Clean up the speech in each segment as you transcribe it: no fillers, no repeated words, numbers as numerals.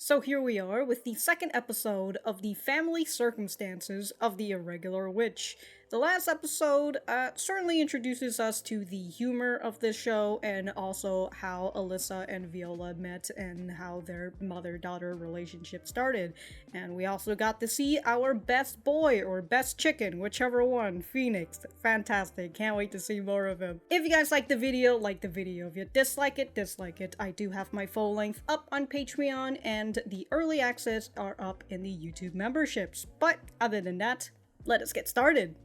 So here we are with the second episode of the family circumstances of the Irregular Witch. The last episode certainly introduces us to the humor of this show and also how Alyssa and Viola met and how their mother-daughter relationship started. And we also got to see our best boy or best chicken, whichever one, Phoenix. Fantastic. Can't wait to see more of him. If you guys like the video, like the video. If you dislike it, dislike it. I do have my full length up on Patreon and the early access are up in the YouTube memberships. But other than that, let us get started.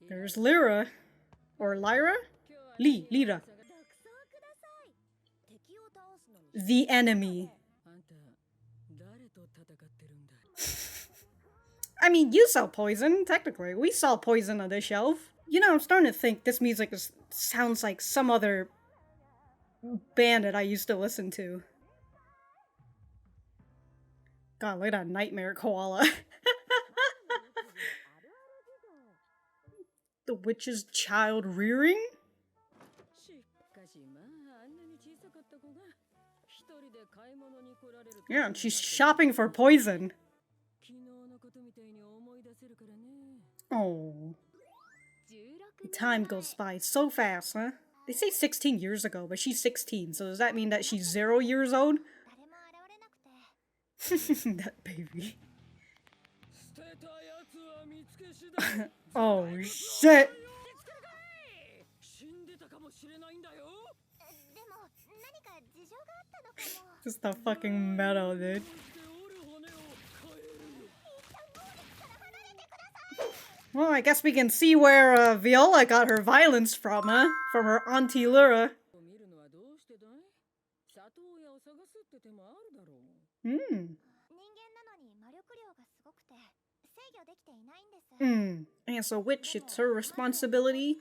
There's Lira. Or Lyra? Lira. The enemy. I mean, you sell poison, technically. We sell poison on this shelf. You know, I'm starting to think this music sounds like some other band that I used to listen to. God, look at that nightmare koala. The witch's child rearing? Yeah, and she's shopping for poison. Oh. Time goes by so fast, huh? They say 16 years ago, but she's 16, so does that mean that she's 0 years old? That baby. Oh shit! Just the fucking metal, dude. Well, I guess we can see where Viola got her violence from, huh? From her auntie Lira. And so witch, it's her responsibility.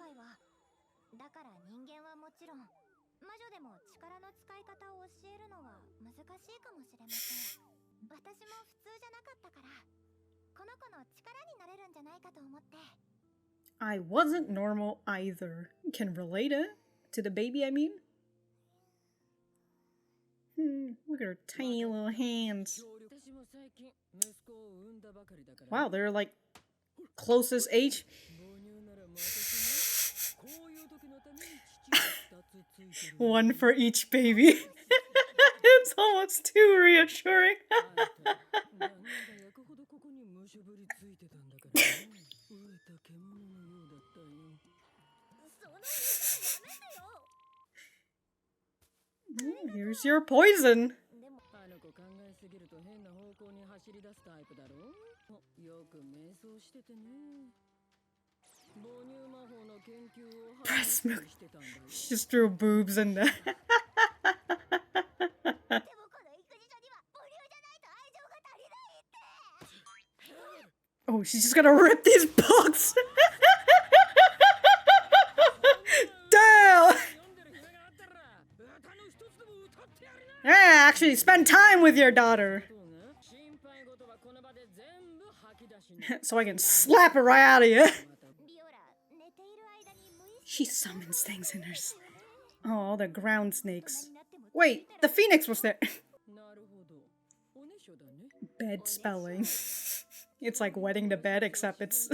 I wasn't normal either. Can relate it to the baby, I mean. Look at her tiny little hands. Wow, they're like closest age. One for each baby. It's almost too reassuring. Here's your poison. Breast milk. She just threw boobs in there. Oh, she's just gonna rip these books. Damn! Yeah, actually, spend time with your daughter. So I can slap it right out of you. She summons things in her oh, the ground snakes. Wait, the phoenix was there. Bed spelling. It's like wetting the bed, except it's...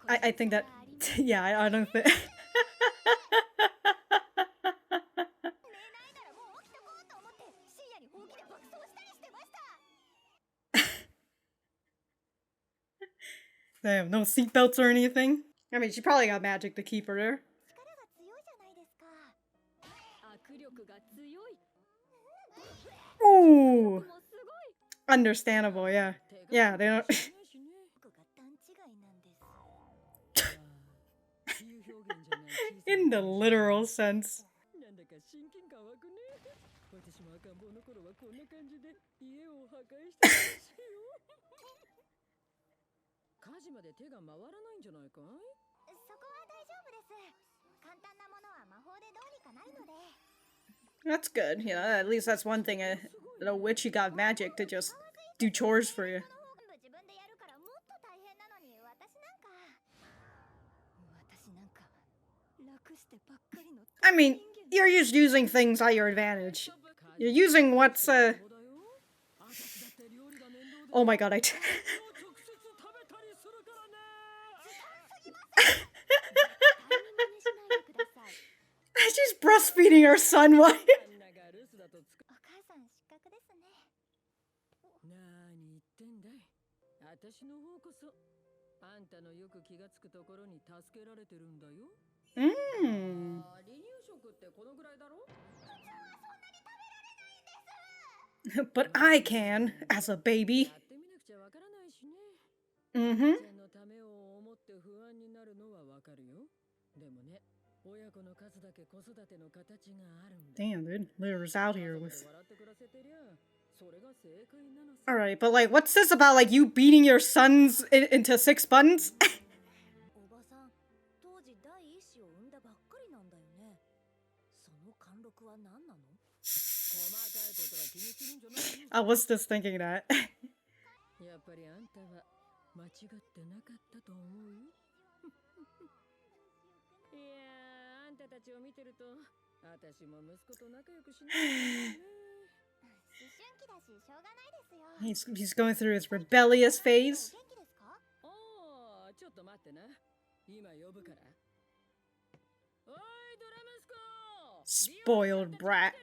I think that... Yeah, I don't think... Damn, no seatbelts or anything? I mean, she probably got magic to keep her there. Ooh! Understandable, yeah. Yeah, they don't... In the literal sense. That's good, you know, at least that's one thing, a witch who got magic to just do chores for you. I mean, you're just using things at your advantage. You're using what's, oh my god, she's breastfeeding her son, why? But I can, as a baby. Damn, dude. Lira's out here with... Alright, but like, what's this about, like, you beating your sons into 6 buns? I was just thinking that. He's going through his rebellious phase. Spoiled brat.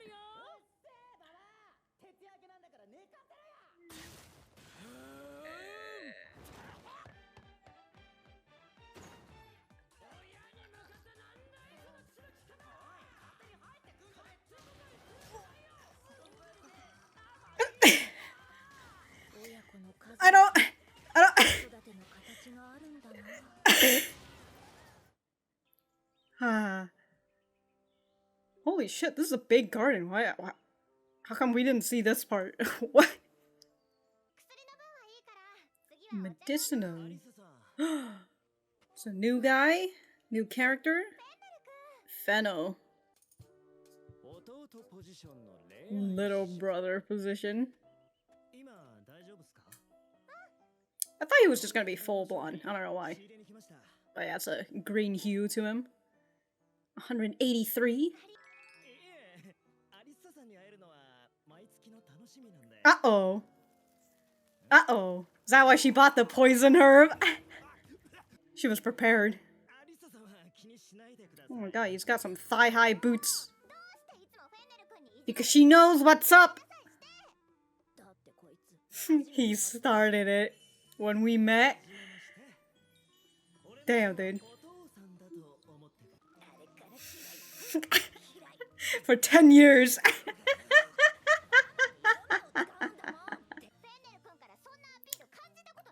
I don't... Holy shit, this is a big garden. Why? How come we didn't see this part? What? Medicinal. It's a new guy? New character? Fennel. Little brother position. I thought he was just gonna be full blonde. I don't know why. But yeah, it's a green hue to him. 183. Uh-oh. Uh-oh. Is that why she bought the poison herb? She was prepared. Oh my god, he's got some thigh-high boots. Because she knows what's up! He started it when we met. Damn, dude. For 10 years.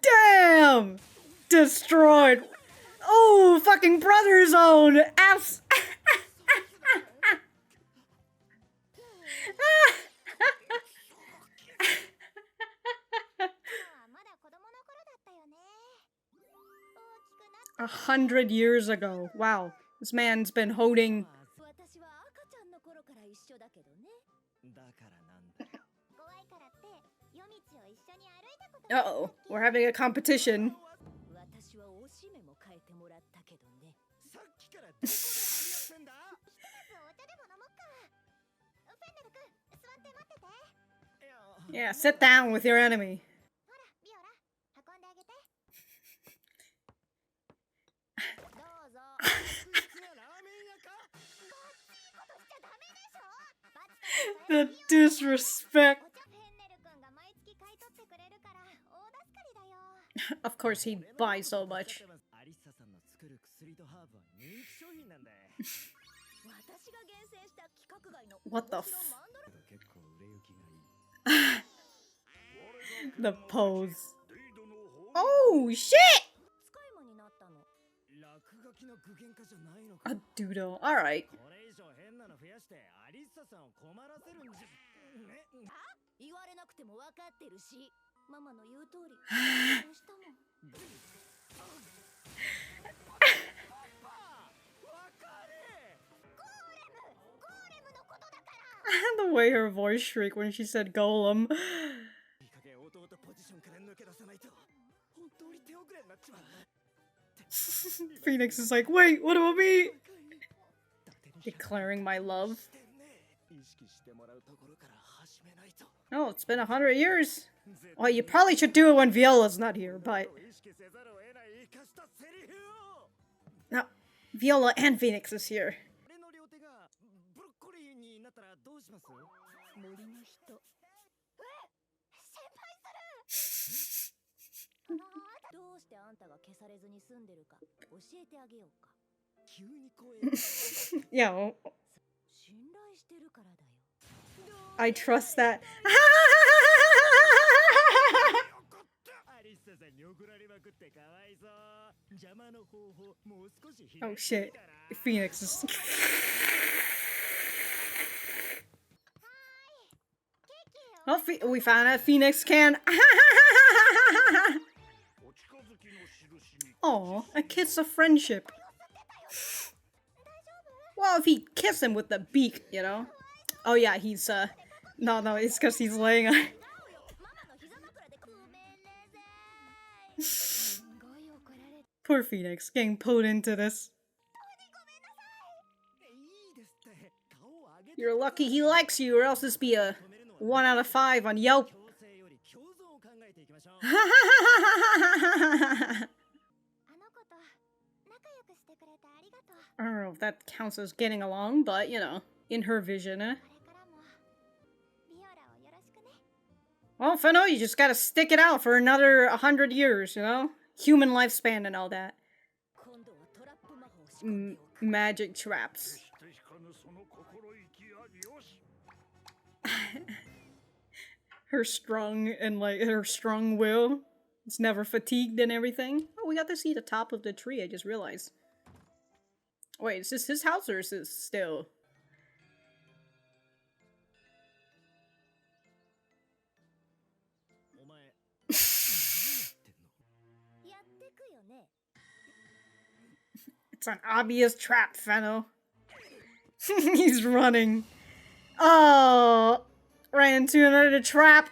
Damn! Destroyed. Oh, fucking brother zone. Ass. A 100 years ago. Wow. This man's been holding... Uh-oh. We're having a competition. Yeah, sit down with your enemy. The disrespect. Of course he'd buy so much. What the f- The pose. Oh shit! A doodle. Alright. The way her voice shrieked when she said golem. Phoenix is like, wait, what about me? Declaring my love. Oh, it's been 100 years. Well, you probably should do it when Viola's not here, but... No, Viola and Phoenix is here. Yeah, I trust that. Oh shit, Phoenix is... Oh, we found out Phoenix can... Aw, a kiss of friendship. Well, if he kissed him with the beak, you know? Oh yeah, he's, No, it's because he's laying on... Poor Phoenix, getting pulled into this. You're lucky he likes you, or else this be a 1 out of 5 on Yelp. I don't know if that counts as getting along, but, you know, in her vision, eh? Well, Fennel, you just gotta stick it out for another 100 years, you know? Human lifespan and all that. Magic traps. Her strong and, like, her strong will. It's never fatigued and everything. Oh, we got to see the top of the tree, I just realized. Wait, is this his house or is this still? It's an obvious trap, Fennel. He's running. Oh, ran into another trap.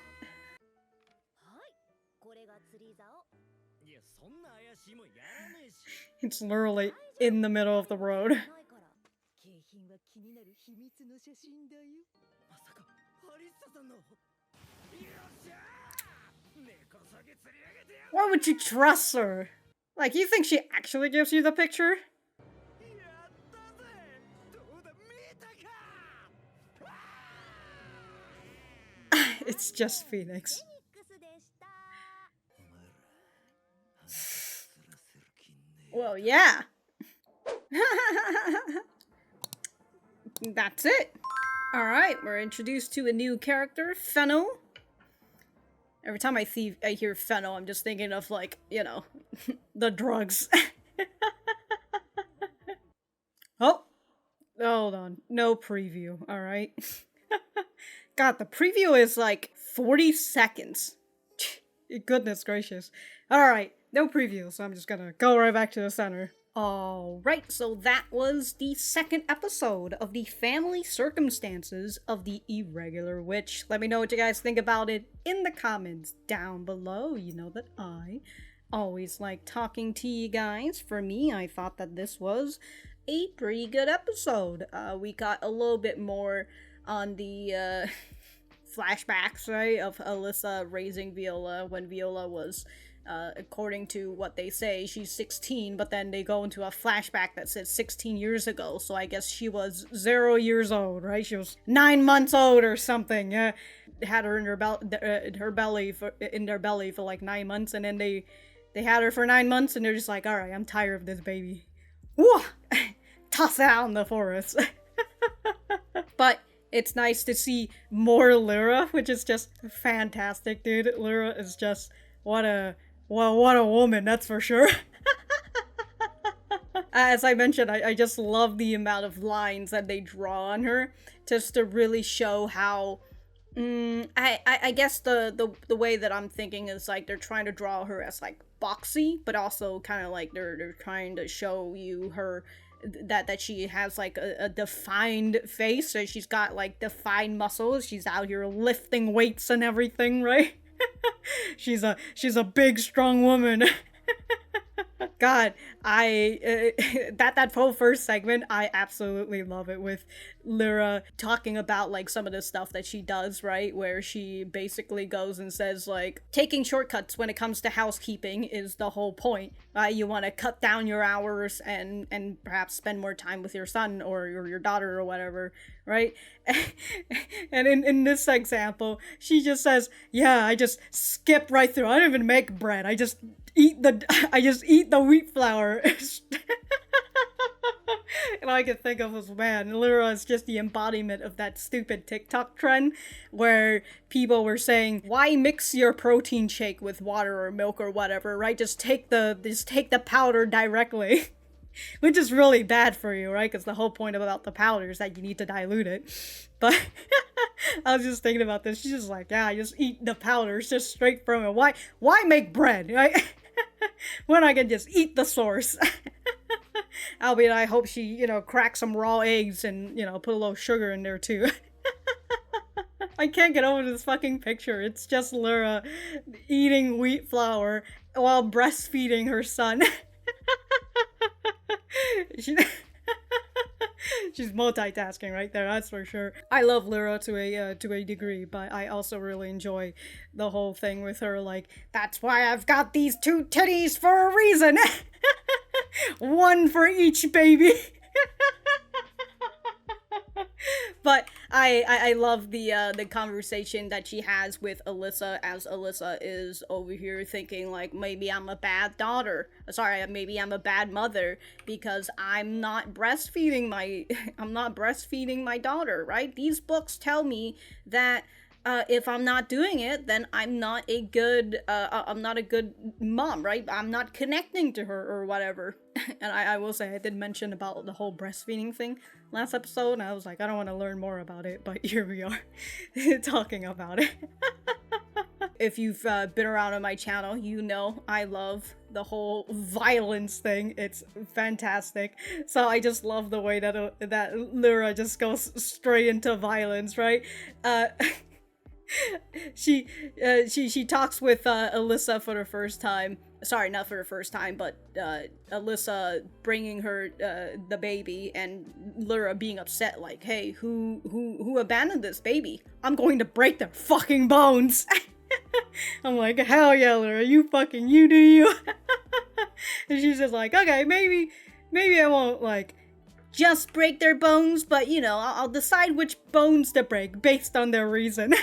It's literally in the middle of the road. Why would you trust her? Like, you think she actually gives you the picture? It's just Phoenix. Well, yeah. That's it. Alright, we're introduced to a new character, Fennel. Every time I hear Fennel, I'm just thinking of, like, you know, the drugs. Oh, hold on. No preview, alright? God, the preview is like 40 seconds. Goodness gracious. Alright, no preview, so I'm just gonna go right back to the center. Alright, so that was the second episode of the family circumstances of the Irregular Witch. Let me know what you guys think about it in the comments down below. You know that I always like talking to you guys. For me, I thought that this was a pretty good episode. We got a little bit more on the flashbacks, right, of Alyssa raising Viola when Viola was, according to what they say, she's 16, but then they go into a flashback that says 16 years ago, so I guess she was 0 years old, right? She was 9 months old or something. Had her in her belly for like 9 months, and then they had her for 9 months, and they're just like, alright, I'm tired of this baby. Whoa! Toss it out in the forest. But it's nice to see more Lira, which is just fantastic, dude. Lira is just, what a woman, that's for sure. As I mentioned, I just love the amount of lines that they draw on her, just to really show how, I guess the way that I'm thinking is, like, they're trying to draw her as, like, boxy, but also kind of like they're trying to show you her that she has, like, a defined face, so she's got, like, defined muscles, she's out here lifting weights and everything, right? she's a big strong woman. God, that whole first segment, I absolutely love it, with Lira talking about like some of the stuff that she does, right? Where she basically goes and says like taking shortcuts when it comes to housekeeping is the whole point. You want to cut down your hours and perhaps spend more time with your son or your daughter or whatever, right? And in this example, she just says, "Yeah, I just skip right through. I don't even make bread. I just eat the wheat flour." And all I can think of was, man, Lira is just the embodiment of that stupid TikTok trend where people were saying, why mix your protein shake with water or milk or whatever, right? Just take the powder directly. Which is really bad for you, right? Because the whole point about the powder is that you need to dilute it. But I was just thinking about this. She's just like, yeah, I just eat the powders just straight from it. Why make bread, right? When I can just eat the source. Albeit I hope she, cracks some raw eggs and, put a little sugar in there too. I can't get over this fucking picture. It's just Lira eating wheat flour while breastfeeding her son. She's multitasking right there, that's for sure. I love Lira to a degree, but I also really enjoy the whole thing with her, like, that's why I've got these 2 titties for a reason. One for each baby. But I love the conversation that she has with Alyssa, as Alyssa is over here thinking like, maybe I'm a bad daughter. Sorry, maybe I'm a bad mother because I'm not breastfeeding my daughter, right? These books tell me that if I'm not doing it, then I'm not a good mom, right? I'm not connecting to her or whatever. And I will say, I did mention about the whole breastfeeding thing last episode, and I was like, I don't want to learn more about it, but here we are talking about it. If you've been around on my channel, you know I love the whole violence thing. It's fantastic. So I just love the way that Lira just goes straight into violence, right? She talks with Alyssa for the first time. Sorry, not for the first time, but Alyssa bringing her the baby, and Lira being upset, like, "Hey, who abandoned this baby? I'm going to break their fucking bones." I'm like, hell yeah, Lira, you do you. And she's just like, okay, maybe I won't like just break their bones, but I'll decide which bones to break based on their reason.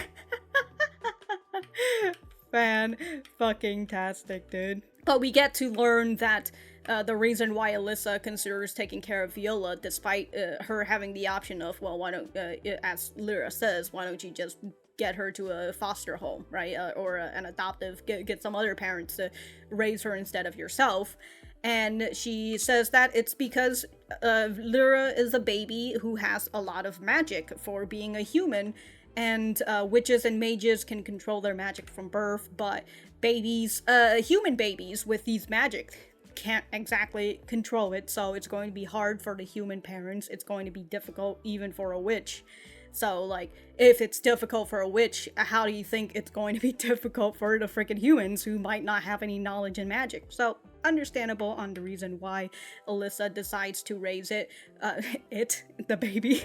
Fan-fucking-tastic, dude. But we get to learn that the reason why Alyssa considers taking care of Viola, despite her having the option of, well, why don't, as Lira says, why don't you just get her to a foster home, right? Or an adoptive, get some other parents to raise her instead of yourself. And she says that it's because Lira is a baby who has a lot of magic for being a human, and witches and mages can control their magic from birth, but human babies with these magic can't exactly control it, so it's going to be hard for the human parents. It's going to be difficult even for a witch. So, like, if it's difficult for a witch, how do you think it's going to be difficult for the freaking humans who might not have any knowledge in magic? So, understandable on the reason why Alyssa decides to raise the baby.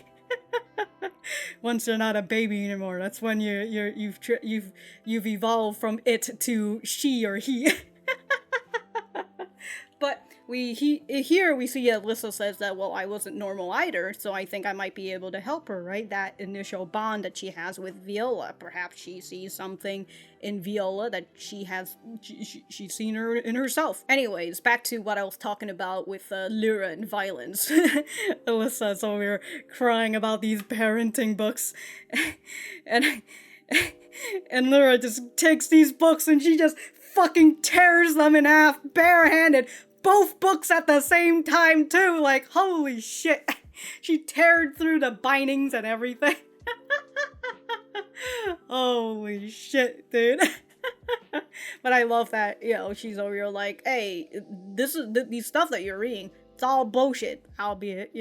Once you're not a baby anymore, that's when you've evolved from it to she or he. But here we see Alyssa says that, well, I wasn't normal either, so I think I might be able to help her, right? That initial bond that she has with Viola. Perhaps she sees something in Viola that she's seen her in herself. Anyways, back to what I was talking about with Lira and violence. Alyssa's over here crying about these parenting books. and Lira just takes these books and she just fucking tears them in half barehanded. Both books at the same time too, like, holy shit. She teared through the bindings and everything. Holy shit, dude. But I love that, she's over here like, hey, this is these stuff that you're reading, it's all bullshit. Albeit,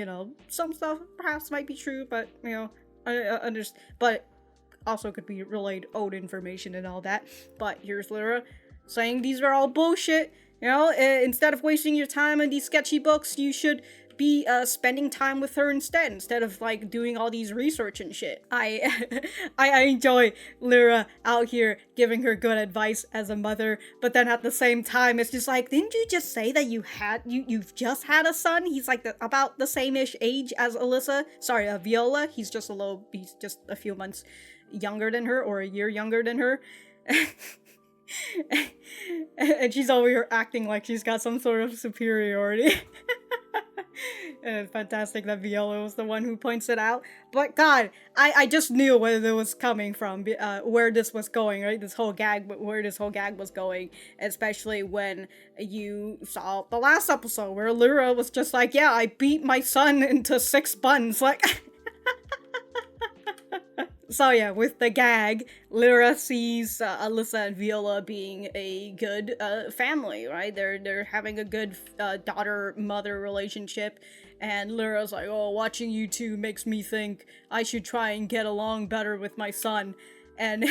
some stuff perhaps might be true, but I understand. But also could be relayed old information and all that. But here's Lira saying these are all bullshit. You know, instead of wasting your time on these sketchy books, you should be spending time with her instead of like doing all these research and shit. I enjoy Lira out here giving her good advice as a mother, but then at the same time it's just like, didn't you just say that you've just had a son? He's like about the same-ish age as Alyssa. Sorry, Viola. He's just a few months younger than her, or a year younger than her. And she's over here acting like she's got some sort of superiority. And it's fantastic that Viola was the one who points it out. But God, I just knew where it was coming from, where this was going, right? Where this whole gag was going. Especially when you saw the last episode where Lira was just like, yeah, I beat my son into 6 buns. Like... So yeah, with the gag, Lira sees Alyssa and Viola being a good family, right? They're having a good daughter-mother relationship, and Lyra's like, oh, watching you two makes me think I should try and get along better with my son. And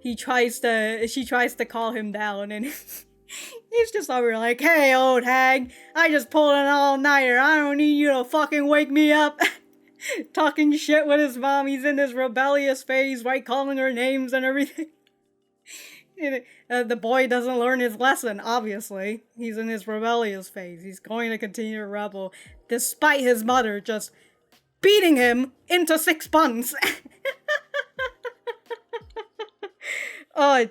she tries to calm him down, and he's just over like, hey, old hag, I just pulled an all-nighter. I don't need you to fucking wake me up. Talking shit with his mom. He's in this rebellious phase, right? Calling her names and everything. The boy doesn't learn his lesson, obviously. He's in his rebellious phase. He's going to continue to rebel, despite his mother just beating him into 6 buns. Oh,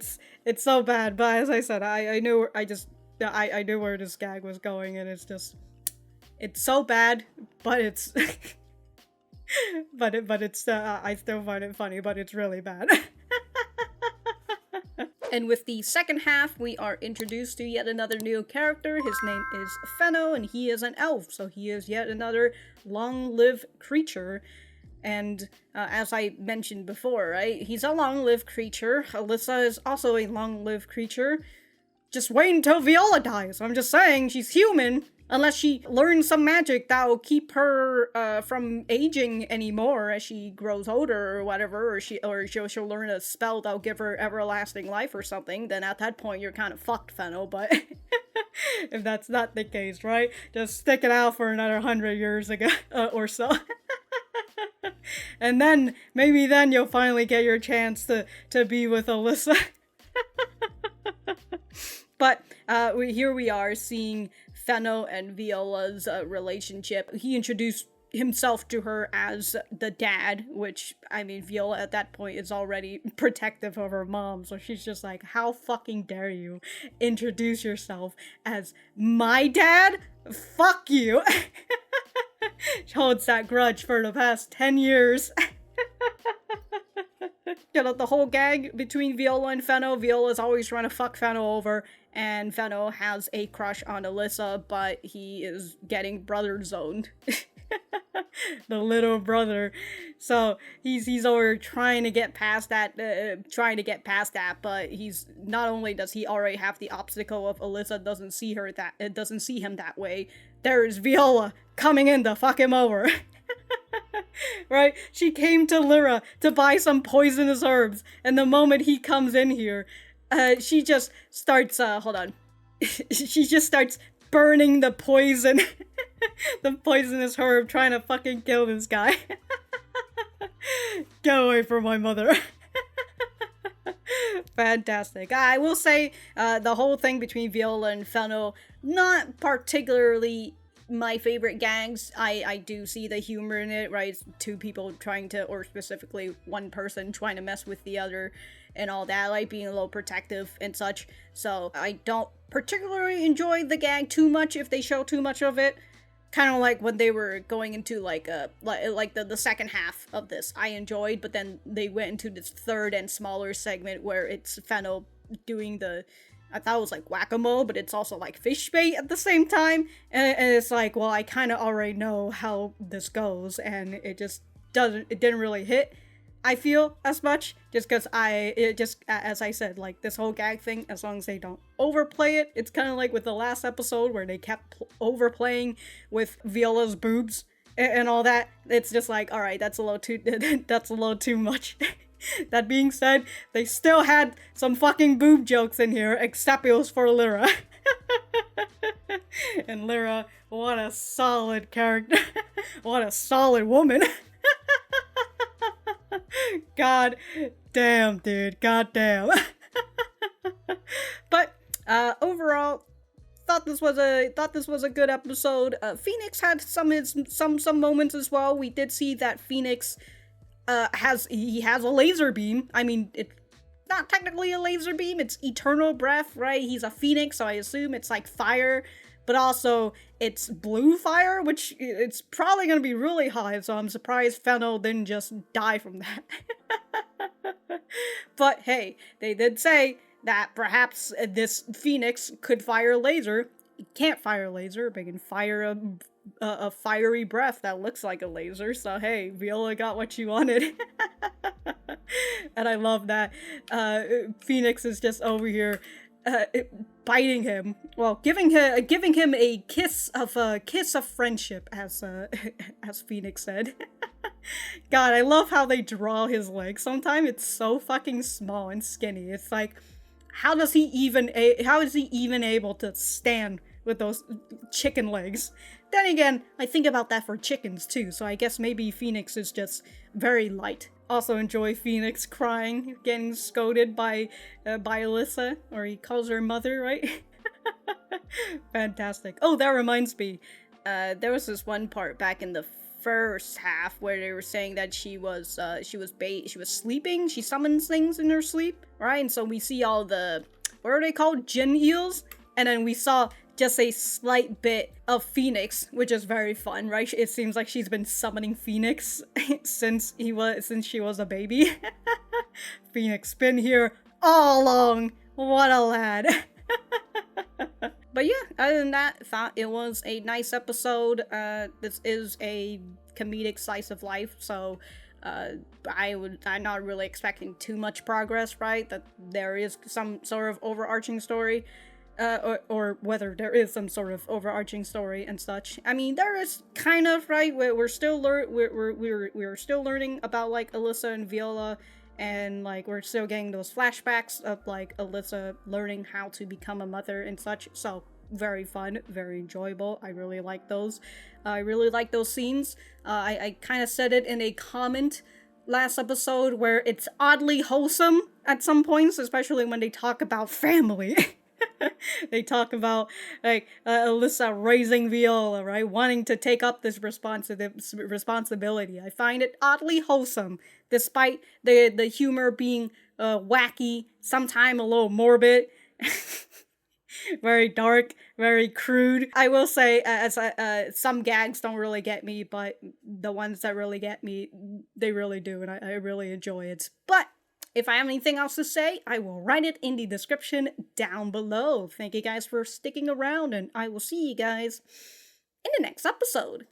it's so bad. But as I said, I knew where this gag was going, and it's so bad, but it's... but it's I still find it funny, but it's really bad. And with the second half, we are introduced to yet another new character. His name is Fennel, and he is an elf, so he is yet another long-lived creature. And as I mentioned before, right, he's a long-lived creature. Alyssa is also a long-lived creature. Just wait until Viola dies. I'm just saying, she's human. Unless she learns some magic that will keep her from aging anymore as she grows older or whatever, or she'll learn a spell that'll give her everlasting life or something, then at that point you're kind of fucked, Fennel, but if that's not the case, right? Just stick it out for another 100 years ago or so. And then, maybe then you'll finally get your chance to be with Alyssa. But here we are seeing Fennel and Viola's relationship. He introduced himself to her as the dad, which, I mean, Viola at that point is already protective of her mom, so she's just like, how fucking dare you introduce yourself as my dad? Fuck you! She holds that grudge for the past 10 years. You know, the whole gag between Viola and Fennel, Viola's always trying to fuck Fennel over, and Fennel has a crush on Alyssa, but he is getting brother zoned. The little brother. So he's over trying to get past that, but he's not only does he already have the obstacle of Alyssa doesn't see him that way, there is Viola coming in to fuck him over. Right? She came to Lira to buy some poisonous herbs, and the moment he comes in here, she just starts, she just starts burning the poison, the poisonous herb, trying to fucking kill this guy. Get away from my mother. Fantastic. I will say, the whole thing between Viola and Fennel, not particularly my favorite gags. I do see the humor in it, right? It's two people trying to, or specifically one person trying to mess with the other and all that, like being a little protective and such. So I don't particularly enjoy the gag too much if they show too much of it. Kind of like when they were going into like the second half of this, I enjoyed, but then they went into this third and smaller segment where it's Fennel doing the, I thought it was like whack-a-mole, but it's also like fish bait at the same time. And it's like, well, I kind of already know how this goes, and it didn't really hit, I feel, as much, just because as I said, like, this whole gag thing, as long as they don't overplay it, it's kind of like with the last episode where they kept overplaying with Viola's boobs and all that. It's just like, alright, that's a little too much. That being said, they still had some fucking boob jokes in here, except it was for Lira. And Lira, what a solid character. What a solid woman. God damn, dude. God damn. But overall, thought this was a good episode. Phoenix had some moments as well. We did see that Phoenix has a laser beam. I mean, it's not technically a laser beam. It's eternal breath, right? He's a phoenix, so I assume it's like fire, but also it's blue fire, which it's probably gonna be really high. So I'm surprised Fennel didn't just die from that. But hey, they did say that perhaps this phoenix could fire a laser. It can't fire a laser, but it can fire a fiery breath that looks like a laser. So hey, Viola got what you wanted. And I love that Phoenix is just over here biting him. Well, giving him a kiss of friendship, as Phoenix said. God, I love how they draw his legs. Sometimes it's so fucking small and skinny. It's like, how is he even able to stand with those chicken legs? Then again, I think about that for chickens too, so I guess maybe Phoenix is just very light. Also enjoy Phoenix crying, getting scolded by Alyssa, or he calls her mother, right? Fantastic. Oh, that reminds me, there was this one part back in the first half where they were saying that she was sleeping. She summons things in her sleep, right? And so we see all the, what are they called? Jin eels? And then we saw just a slight bit of Phoenix, which is very fun, right? It seems like she's been summoning Phoenix since she was a baby. Phoenix been here all along. What a lad. But yeah, other than that, thought it was a nice episode. This is a comedic slice of life, so I'm not really expecting too much progress, right? That there is some sort of overarching story. Or whether there is some sort of overarching story and such. I mean, there is kind of, right? We're still learning about like Alyssa and Viola, and like we're still getting those flashbacks of like Alyssa learning how to become a mother and such. So very fun, very enjoyable. I really like those. I really like those scenes. I kind of said it in a comment last episode where it's oddly wholesome at some points, especially when they talk about family. They talk about like Alyssa raising Viola, right? Wanting to take up this responsibility. I find it oddly wholesome, despite the humor being wacky, sometimes a little morbid, very dark, very crude. I will say, as some gags don't really get me, but the ones that really get me, they really do, and I really enjoy it. But if I have anything else to say, I will write it in the description down below. Thank you guys for sticking around, and I will see you guys in the next episode.